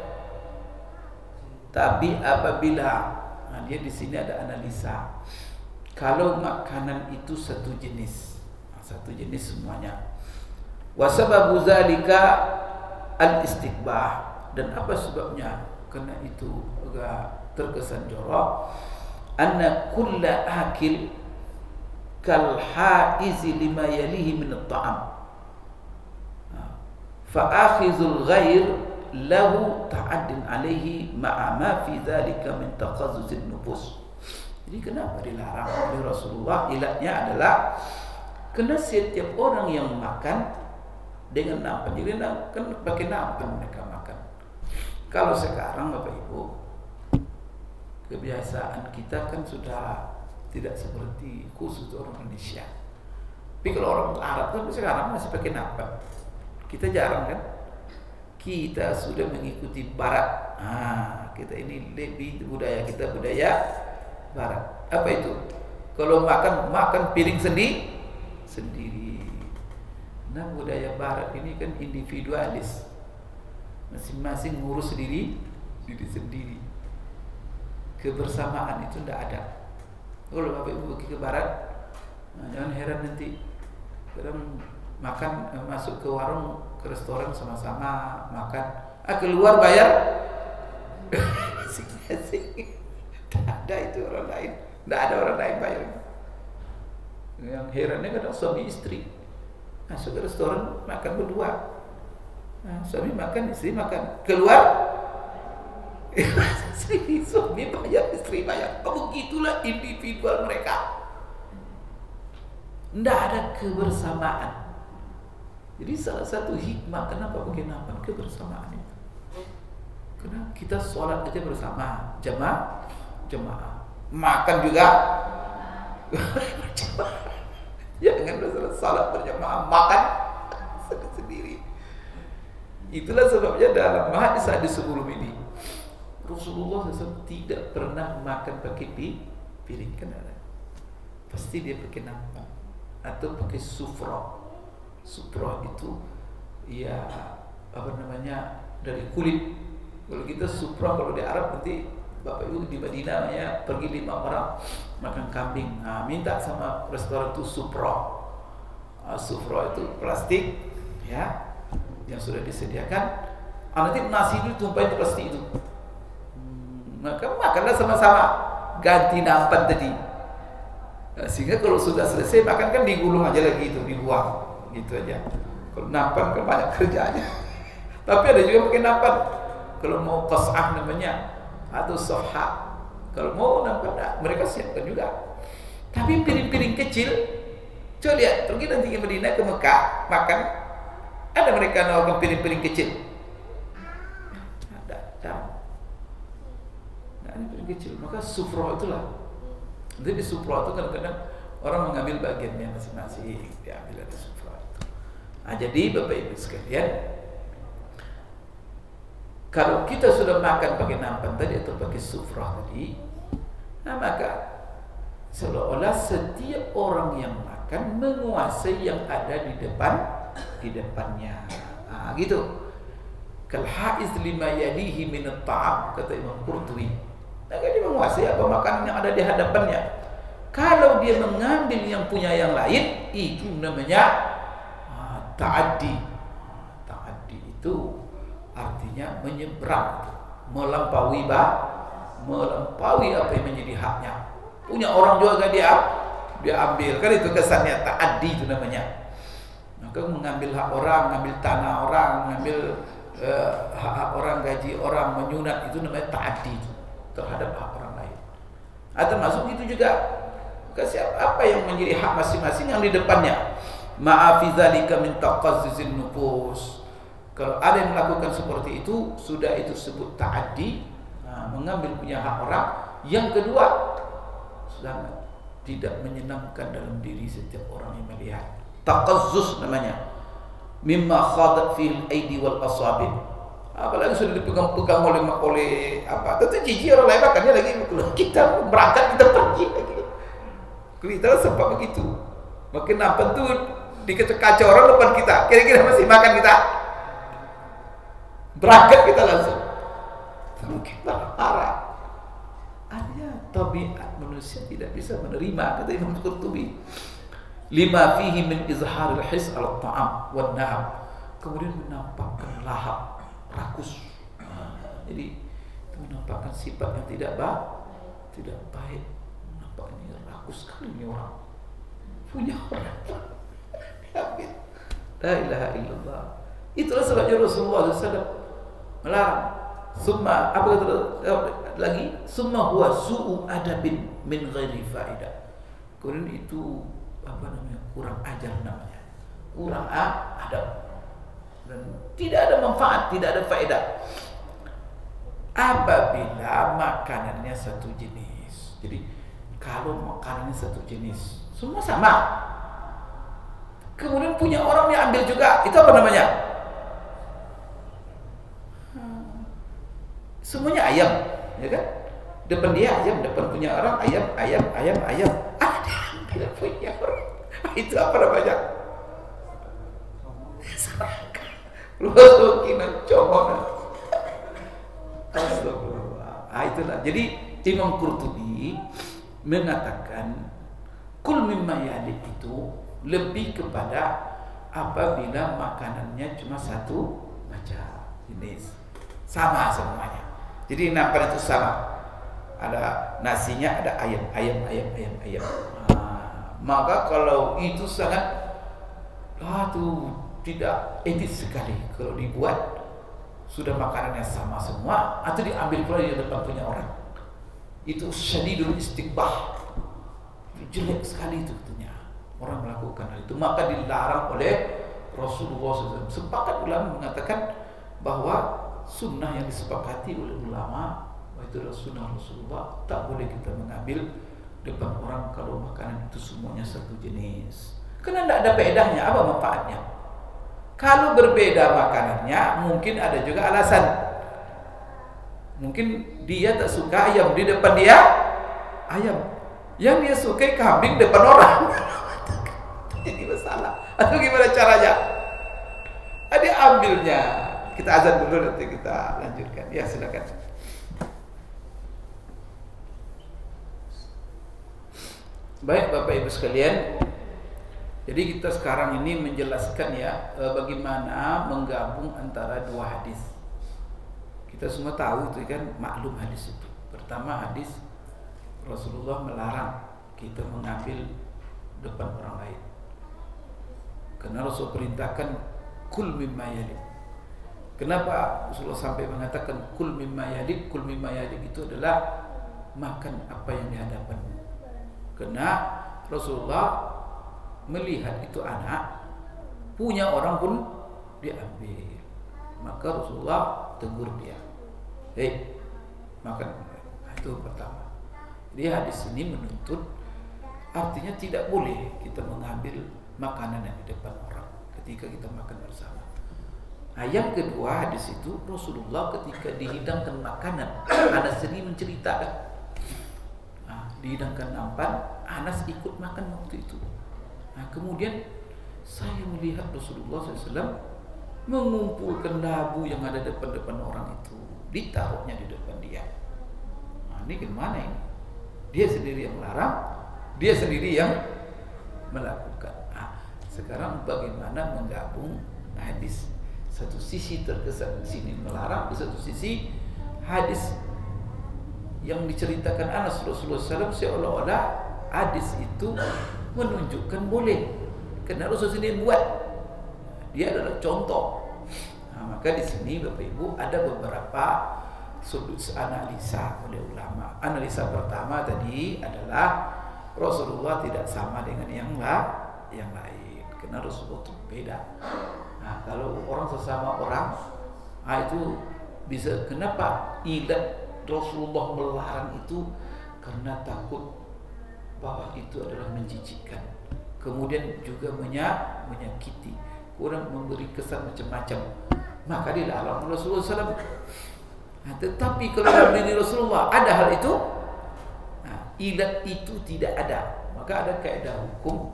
tapi apabila dia di sini ada analisa, kalau makanan itu satu jenis semuanya, wa sababu zalika al-istiqbah, dan apa sebabnya karena itu agak terkesan jorok, anna kulla akil kal haizi lima yalihi min at-ta'am fa akhizul ghair lahu ta'addin alaihi ma'a ma fi dhalika min taqazzuzin nufus. Jadi kenapa dilarang oleh Rasulullah? Ilahnya adalah karena setiap orang yang makan dengan nampan, jadi kan pakai nampan mereka makan. Kalau sekarang Bapak Ibu, kebiasaan kita kan sudah tidak seperti khusus orang Indonesia. Tapi kalau orang Arab kan sekarang masih pakai nampan. Kita jarang kan? Kita sudah mengikuti Barat. Kita ini lebih budaya kita, budaya Barat. Apa itu? Kalau makan piring sendiri. Nah, budaya Barat ini kan individualis, masing-masing ngurus diri sendiri. Kebersamaan itu tidak ada. Kalau Bapak Ibu pergi ke Barat, jangan heran nanti kadang makan, masuk ke warung, ke restoran sama-sama makan, keluar bayar masing-masing. Tidak ada itu orang lain, tidak ada orang lain bayar. Yang herannya kadang suami istri masuk ke restoran makan berdua, Suami makan, istri makan. Keluar, suami bayar, istri bayar. Begitulah individual mereka. Tidak ada kebersamaan. Jadi salah satu hikmah kenapa pakai nampan kebersamaan itu. Karena kita sholat aja bersama, jemaah. Makan juga berjamaah. Jangan sholat berjamaah, makan sendiri. Itulah sebabnya dalam hadis sebelum ini Rasulullah SAW tidak pernah makan pakai piring, kan ada. Pasti dia pakai nampan atau pakai sufra. Sufra itu ya apa namanya, dari kulit. Kalau kita sufra, kalau di Arab nanti Bapak Ibu di Madinah ya, pergi 5 orang makan kambing, minta sama restoran itu sufra. Sufra itu plastik ya, yang sudah disediakan. Nanti nasi itu tumpahin di plastik itu. Maka makanlah sama-sama, ganti nampan tadi. Sehingga kalau sudah selesai makan kan digulung aja lagi itu, dibuang gitu aja. Kalau nampan kan banyak kerjanya. Tapi ada juga pakai nampan. Kalau mau qas'ah namanya, atau sohha, kalau mau nampan mereka siapkan juga. Tapi piring-piring kecil, coba lihat, pergi nanti ke Madinah, ke Mekah makan, ada mereka nawarkan piring-piring kecil. Ada, jarang. Nah, ini piring kecil. Maka sufra itulah. Jadi di sufra itu kadang-kadang orang mengambil bagiannya masing-masing, diambil dari sufra itu. Jadi Bapak Ibu sekalian, kalau kita sudah makan pakai nampan tadi atau pakai sufra tadi, maka seolah-olah setiap orang yang makan menguasai yang ada di depannya. Gitu. Kal haiz lima yalihi min at-ta'am, kata Imam Qurtubi. Maka dia menguasai apa makanan yang ada di hadapannya. Kalau dia mengambil yang punya yang lain, itu namanya ta'addi. Ta'addi itu artinya menyeberang, melampaui apa yang menjadi haknya. Punya orang juga dia ambil, kan itu kesannya ta'addi itu namanya. Maka mengambil hak orang, mengambil tanah orang, mengambil hak orang, gaji orang, menyunat, itu namanya ta'addi terhadap hak orang lain. Termasuk itu juga, apa yang menjadi hak masing-masing yang di depannya. Ma'afi dzalika min taqazzuzin nufus. Kalau ada yang melakukan seperti itu, sudah itu sebut ta'addi, mengambil punya hak orang. Yang kedua, sangat tidak menyenangkan dalam diri setiap orang yang melihat. Taqazzuz namanya. Mimma khadat fil aidi wal asabi. Apalagi sudah dipegang-pegang oleh apa? Tentu jijik orang lain makannya lagi. Kita berangkat, kita pergi lagi. Kita sempat begitu. Makin nampak tuh dikecek-kaca orang depan kita. Kira-kira masih makan kita? Berangkat kita langsung. Mungkin marah. Artinya tabiat manusia tidak bisa menerima, kata Imam Qurtubi. Lima fihi min izharil his ala ta'am wan naham. Kemudian menampakkan lahap, rakus. Jadi itu menampakkan sifat yang tidak baik. Nampaknya rakus sekali ini orang. Punya orang. Diambil. La ilaha illallah. Itulah sebabnya Rasulullah SAW melarang. Summa, apa kata lagi? Summa huwa su'u adabin min ghairi faidah. Kemudian itu apa namanya? Kurang ajar namanya. Kurang adab. Dan tidak ada manfaat, tidak ada faedah. Apabila makanannya satu jenis. Jadi kalau makanannya satu jenis, semua sama. Kemudian punya orang yang ambil juga, itu apa namanya? Semuanya ayam, ya kan? Depan dia ayam, depan punya orang ayam. Tidak punya orang. Itu apa namanya? Lusukinan comonan. Astagfirullah. Itulah. Jadi Imam Qurtubi mengatakan kul mimma yalik itu lebih kepada apabila makanannya cuma satu macam jenis, sama semuanya. Jadi nampak itu sama. Ada nasinya, ada ayam. Maka kalau itu sangat tuh tidak etis sekali kalau dibuat sudah makanannya sama semua atau diambil pula di depan punya orang. Itu syadidul istiqbah, jelek sekali itu tentunya orang melakukan hal itu, maka dilarang oleh Rasulullah SAW. Sepakat ulama mengatakan bahwa sunnah yang disepakati oleh ulama, itu adalah sunnah Rasulullah. Tak boleh kita mengambil depan orang kalau makanan itu semuanya satu jenis, karena tidak ada bedanya, apa manfaatnya? Kalau berbeda makanannya, mungkin ada juga alasan. Mungkin dia tak suka ayam, di depan dia ayam, yang dia suka kambing depan orang. Jadi masalah. Atau gimana caranya? Dia ambilnya. Kita azan dulu, nanti kita lanjutkan. Ya, silakan. Baik Bapak Ibu sekalian, jadi kita sekarang ini menjelaskan ya bagaimana menggabung antara dua hadis. Kita semua tahu itu kan, maklum hadis itu. Pertama, hadis Rasulullah melarang kita mengambil depan orang lain, karena Rasul perintahkan kul mimma yalik. Kenapa Rasulullah sampai mengatakan kul mimma yalik? Kul mimma yalik itu adalah makan apa yang di hadapanmu. Karena Rasulullah melihat itu anak punya orang pun diambil, maka Rasulullah tegur dia, hei makan. Itu pertama. Jadi hadis ini menuntut, artinya tidak boleh kita mengambil makanan yang di depan orang ketika kita makan bersama. Nah, yang kedua, hadis itu Rasulullah ketika dihidangkan makanan, Anas sendiri menceritakan, dihidangkan nampan, Anas ikut makan waktu itu. Nah, kemudian saya melihat Rasulullah SAW mengumpulkan labu yang ada depan-depan orang itu, ditaruhnya di depan dia. Nah, ini gimana ini? Dia sendiri yang melarang, dia sendiri yang melakukan. Nah, sekarang bagaimana menggabung hadis? Satu sisi terkesan di sini melarang, di satu sisi hadis yang diceritakan Anas Rasulullah SAW seolah-olah hadis itu menunjukkan boleh, karena Rasul sendiri buat, dia adalah contoh. Nah, maka di sini Bapak Ibu ada beberapa sudut analisa oleh ulama. Analisa pertama tadi adalah Rasulullah tidak sama dengan yang lain, karena Rasulullah itu beda. Nah, kalau orang sesama orang, itu bisa, kenapa ilat Rasulullah melarang itu? Karena takut bahwa itu adalah menjijikkan, kemudian juga menyakiti, kurang memberi kesan macam-macam, maka dilarang Rasulullah SAW. Nah, tetapi kalau dalam diri Rasulullah ada hal itu, ilat itu tidak ada, maka ada kaidah hukum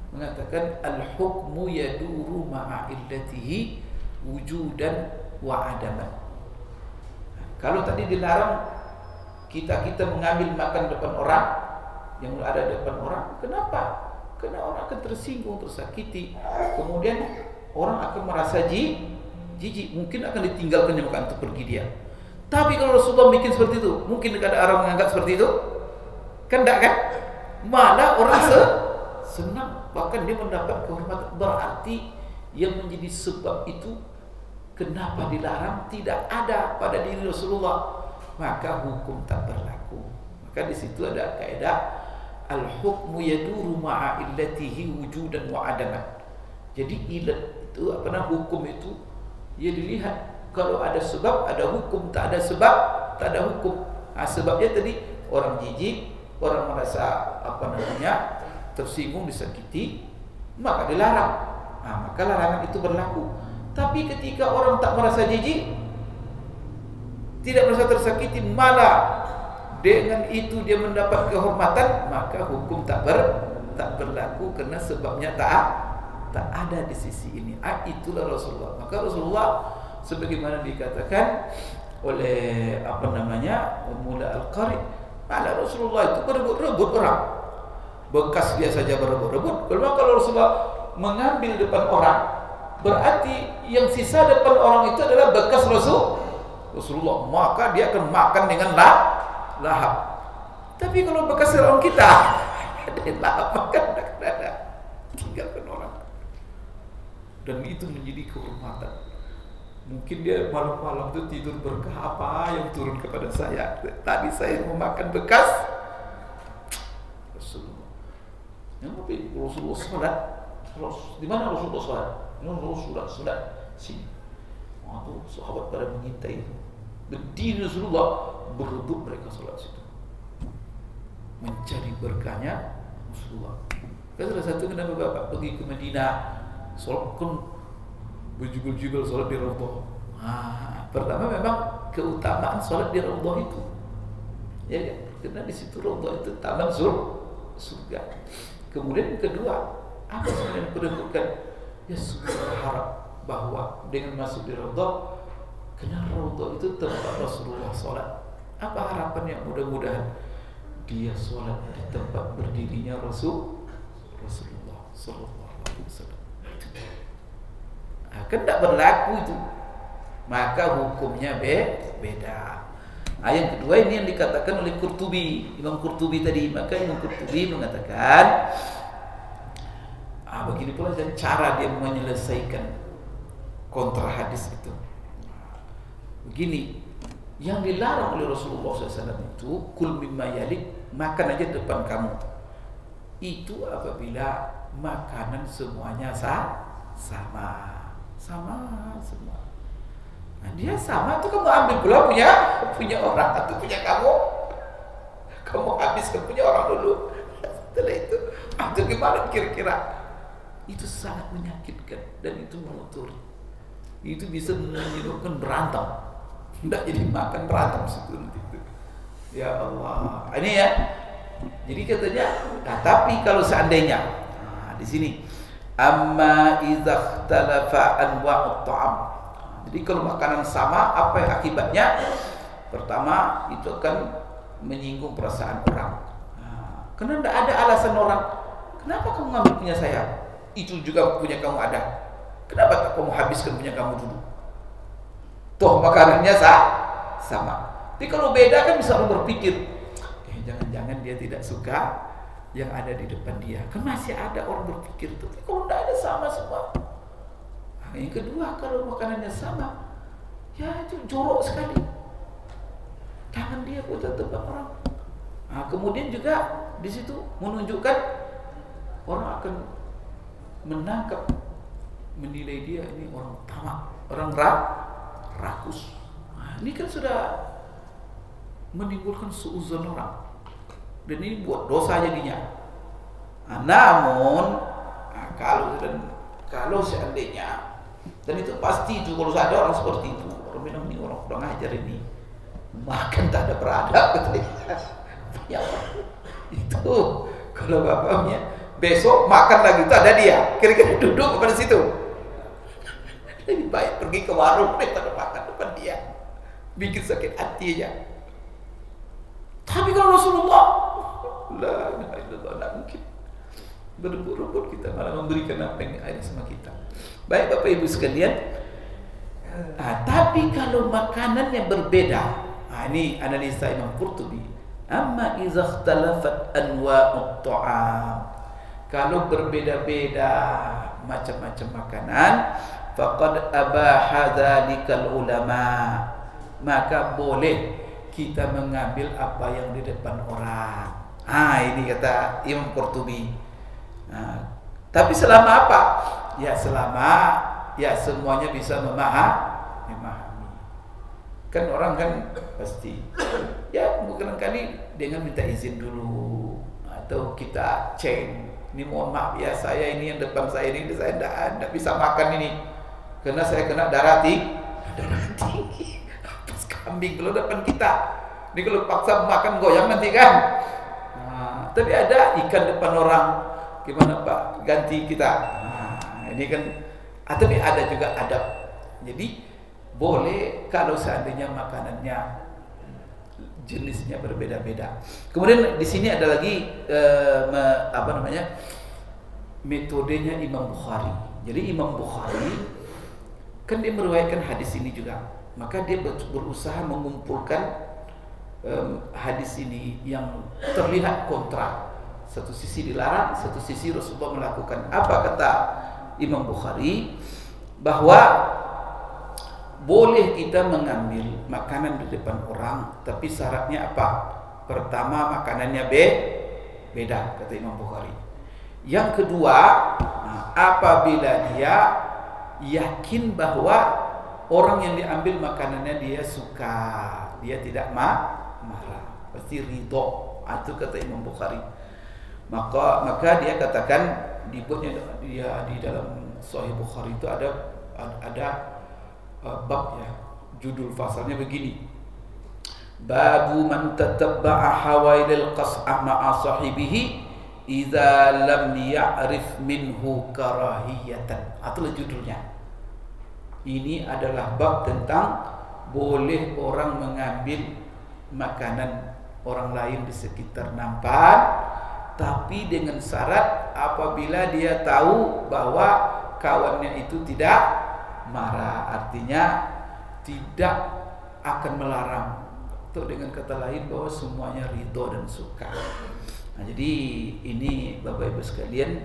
mengatakan al-hukmu yaduru ma'a illatihi wujudan wa adaman. Kalau tadi dilarang kita mengambil makan depan orang, yang ada depan orang, kenapa? Karena orang akan tersinggung, tersakiti, kemudian orang akan merasa jijik, mungkin akan ditinggalkannya makan untuk pergi dia. Tapi kalau Rasulullah bikin seperti itu, mungkin ada orang menganggap seperti itu? Kan enggak kan? Malah orang senang, bahkan dia mendapat kehormatan. Berarti yang menjadi sebab itu kenapa dilarang tidak ada pada diri Rasulullah, maka hukum tak berlaku. Maka di situ ada kaidah al-hukmu yaduru ma'a illatihi wujudan wa adaman. Jadi ilat itu hukum itu ya dilihat, kalau ada sebab ada hukum, tak ada sebab tak ada hukum. Sebabnya tadi orang jijik, orang merasa tersinggung, disakiti, maka dilarang. Maka larangan itu berlaku. Tapi ketika orang tak merasa jijik, tidak merasa tersakiti, malah dengan itu dia mendapat kehormatan, maka hukum tak berlaku, karena sebabnya tak ada di sisi ini. Itulah Rasulullah. Maka Rasulullah sebagaimana dikatakan oleh Mula Al-Qari, malah Rasulullah itu berebut-rebut orang. Bekas dia saja berebut-rebut. Kalau Rasulullah mengambil depan orang, berarti yang sisa depan orang itu adalah bekas Rasulullah, maka dia akan makan dengan lahap. Tapi kalau bekas orang kita ada lahap, makan tidak ada, tinggalkan orang. dan itu menjadi kehormatan. Mungkin dia malam-malam itu tidur berkah apa yang turun kepada saya. Tadi saya mau makan bekas Rasulullah. Yang Rasulullah sholat. Di mana Rasulullah sholat? Rasulullah sholat sini. Waduh, sahabat pada mengintai itu. Berdiri Rasulullah, berebut mereka sholat situ. Mencari berkahnya Rasulullah. Kan salah satu kenapa Bapak pergi ke Madinah, sholat kan berjubel-jubel sholat di Raudhah. Pertama memang keutamaan sholat di Raudhah itu, ya kan? Karena di situ Raudhah itu taman surga. Kemudian kedua, apa sebenarnya yang menentukan? Ya semua berharap bahwa dengan masuk di Raudhah, karena Raudhah itu tempat Rasulullah sholat. Apa harapannya? Mudah-mudahan dia sholat di tempat berdirinya Rasulullah Sallallahu Alaihi Wasallam. Kan tidak berlaku itu, maka hukumnya beda. Yang kedua ini yang dikatakan oleh Qurtubi, Imam Qurtubi tadi. Maka Imam Qurtubi mengatakan begini pula cara dia menyelesaikan kontra hadis itu. Begini, yang dilarang oleh Rasulullah SAW itu kul mimma yalik, makan aja depan kamu. Itu apabila makanan semuanya sama semua. Nah, dia sama itu kamu ambil pula punya orang atau punya kamu habiskan punya orang dulu. Setelah itu gimana kira-kira? Itu sangat menyakitkan dan itu mengotori. Itu bisa menyebabkan berantem. Tidak jadi makan berantem situ nanti itu. Ya Allah, ini ya. Jadi katanya, tapi kalau seandainya, di sini. Amma idza ikhtalafa anwa'ut ta'am. Jadi kalau makanan sama, apa yang akibatnya? Pertama, itu akan menyinggung perasaan orang. Karena tidak ada alasan orang. Kenapa kamu ngambil punya saya? Itu juga punya kamu ada. Kenapa kamu habiskan punya kamu dulu? Toh makanannya sama. Tapi kalau beda kan bisa orang berpikir, jangan-jangan dia tidak suka yang ada di depan dia. Kan masih ada orang berpikir itu. Tapi kalau tidak ada sama semua. Yang kedua, kalau makanannya sama, ya itu jorok sekali. Tangan dia buat tempat orang. Kemudian juga di situ menunjukkan orang akan menangkap, menilai dia ini orang tamak, orang rakus. Ini kan sudah menimbulkan suuzon orang. Dan ini buat dosa jadinya. Namun kalau seandainya, dan itu pasti itu kalau ada orang seperti itu, orang bilang ini orang kurang ajar ini, makan tak ada beradab katanya. Ya, itu kalau bapaknya besok makan lagi itu ada dia, kira-kira duduk pada situ. Lebih baik pergi ke warung daripada makan depan dia, bikin sakit hati aja. Tapi kalau Rasulullah, la ilaha illallah, tidak mungkin berebut-rebut kita, malah memberikan apa yang ada sama kita. Baik Bapak Ibu sekalian, tapi kalau makanan yang berbeda, ini analisa Imam Qurtubi. Amma idza ikhtalafat anwa'ut ta'am, kalau berbeda-beda macam-macam makanan, faqad abaha dzalikal ulama, maka boleh kita mengambil apa yang di depan orang. Ini kata Imam Qurtubi. Tapi selama apa? Ya selama semuanya bisa memahami. Kan orang kan pasti ya bukan kali dengan minta izin dulu, atau kita cek, ini mohon maaf ya, saya ini yang depan saya ini saya tidak bisa makan ini karena saya kena darah tinggi. Pas kambing kalau depan kita, ini kalau paksa makan goyang nanti kan. Tapi ada ikan depan orang, gimana Pak, ganti kita. Ini kan, tapi ada juga adab. Jadi boleh kalau seandainya makanannya jenisnya berbeda-beda. Kemudian di sini ada lagi metodenya Imam Bukhari. Jadi Imam Bukhari kan dia meriwayatkan hadis ini juga, maka dia berusaha mengumpulkan hadis ini yang terlihat kontra. Satu sisi dilarang, satu sisi Rasulullah melakukan. Apa kata Imam Bukhari bahwa boleh kita mengambil makanan di depan orang, tapi syaratnya apa? Pertama, makanannya beda, kata Imam Bukhari. Yang kedua, apabila dia yakin bahwa orang yang diambil makanannya dia suka, dia tidak marah, pasti ridho. Itu kata Imam Bukhari. Maka dia katakan dibuatnya dia di dalam Sahih Bukhari itu ada bab ya, judul fasalnya begini: Babu man tatabba'a hawailil qas'ah ma'a sahibihi idza lam ya'rif minhu karahiyatan. Itulah judulnya. Ini adalah bab tentang boleh orang mengambil makanan orang lain di sekitar nampan, tapi dengan syarat apabila dia tahu bahwa kawannya itu tidak marah, artinya tidak akan melarang, atau dengan kata lain bahwa semuanya ridho dan suka. Nah, jadi ini Bapak Ibu sekalian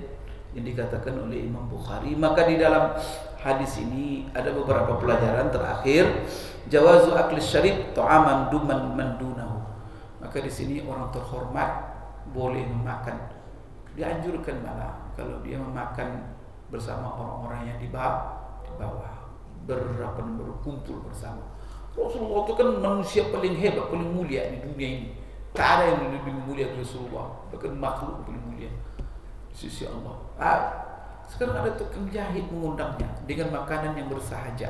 yang dikatakan oleh Imam Bukhari. Maka di dalam hadis ini ada beberapa pelajaran. Terakhir, jawazu akli syarib ta'aman duman mandunahu. Maka di sini orang terhormat boleh memakan, dianjurkan malah kalau dia memakan bersama orang-orang yang di bawah, berkumpul bersama. Rasulullah itu kan manusia paling hebat, paling mulia di dunia ini. Tak ada yang lebih mulia dari Rasulullah, bahkan makhluk paling mulia di sisi Allah. Sekarang ada tukang jahit mengundangnya dengan makanan yang bersahaja.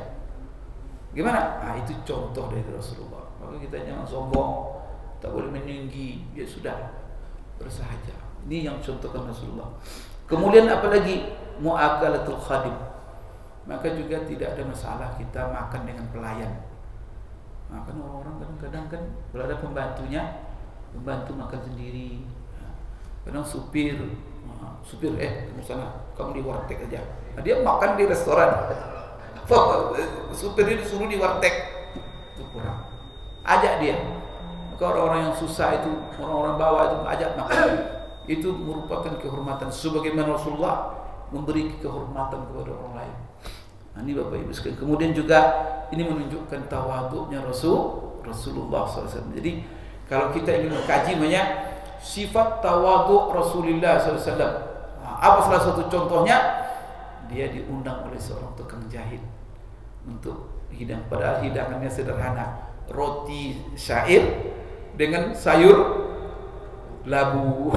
Gimana? Itu contoh dari Rasulullah. Maka kita jangan sombong, tak boleh meninggi, ya sudah bersahaja. Ini yang contohkan Rasulullah. Kemudian apalagi mu'akalatul khadim. Maka juga tidak ada masalah kita makan dengan pelayan. Kan orang-orang kadang-kadang kan kalau ada pembantunya, pembantu makan sendiri. Kadang supir, kamu sana, kamu di warteg aja. Dia makan di restoran. Supir ini disuruh di warteg, itu kurang. Ajak dia. Maka orang-orang yang susah itu, orang-orang bawah itu ajak makan. Itu merupakan kehormatan sebagaimana Rasulullah memberi kehormatan kepada orang lain. Nah, ini Bapak Ibu sekalian. Kemudian juga ini menunjukkan tawaduknya Rasulullah SAW. Jadi kalau kita ingin mengkaji banyak sifat tawaduk Rasulullah SAW, apa salah satu contohnya? Dia diundang oleh seorang tukang jahit untuk hidang. Padahal hidangannya sederhana, roti syair dengan sayur labu.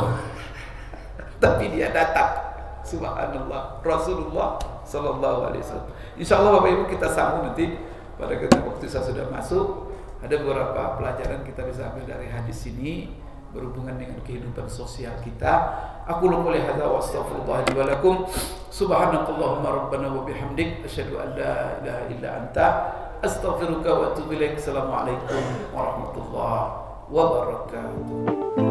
Tapi dia datang. Subhanallah, Rasulullah Sallallahu Alaihi Wasallam. InsyaAllah Bapak Ibu kita sambung nanti pada ketika waktu saya sudah masuk. Ada beberapa pelajaran kita bisa ambil dari hadis ini berhubungan dengan kehidupan sosial kita. Aku lupa lihat wa astaghfirullah li wa lakum. Subhanakallahumma rabbana wa bihamdik asyhadu an la ilaha illa anta astaghfiruka wa atubu ilaik. Assalamualaikum warahmatullahi wabarakatuh.